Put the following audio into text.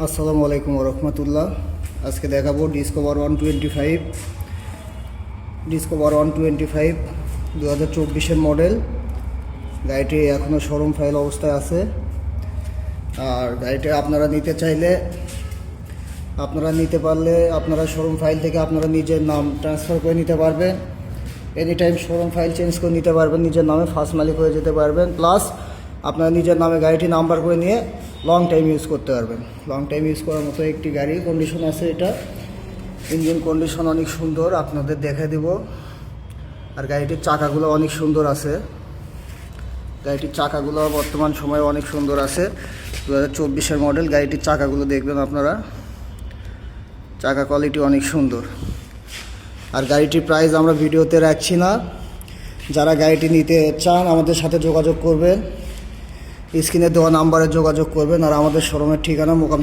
আসসালামু আলাইকুম রহমতুল্লাহ। আজকে দেখাবো ডিসকভার 125 2024-এর মডেল। গাড়িটি এখনও শোরুম ফাইল অবস্থায় আছে। আর গাড়িটি আপনারা নিতে চাইলে নিতে পারলে আপনারা শোরুম ফাইল থেকে আপনারা নিজের নাম ট্রান্সফার করে নিতে পারবেন। Any time showroom file change করে নিতে পারবেন, নিজের নামে ফার্স্ট মালিক হয়ে যেতে পারবেন। প্লাস আপনারা নিজের নামে গাড়িটি নাম্বার করে নিয়ে লং টাইম ইউজ করতে পারবেন। লং টাইম ইউজ করার মতো একটি গাড়ি কন্ডিশন আছে এটা। ইঞ্জিন কন্ডিশন অনেক সুন্দর, আপনাদের দেখে দেব। আর গাড়িটির চাকাগুলো অনেক সুন্দর আছে। গাড়িটির চাকাগুলো বর্তমান সময়ে অনেক সুন্দর আছে। 2024-এর মডেল। গাড়িটির চাকাগুলো দেখবেন আপনারা, চাকা কোয়ালিটি অনেক সুন্দর। আর গাড়িটির প্রাইস আমরা ভিডিওতে রাখছি না। যারা গাড়িটি নিতে চান আমাদের সাথে যোগাযোগ করবেন, স্ক্রিনে দেওয়া নাম্বারে যোগাযোগ করবেন। আর আমাদের শোরুমের ঠিকানা মোকাম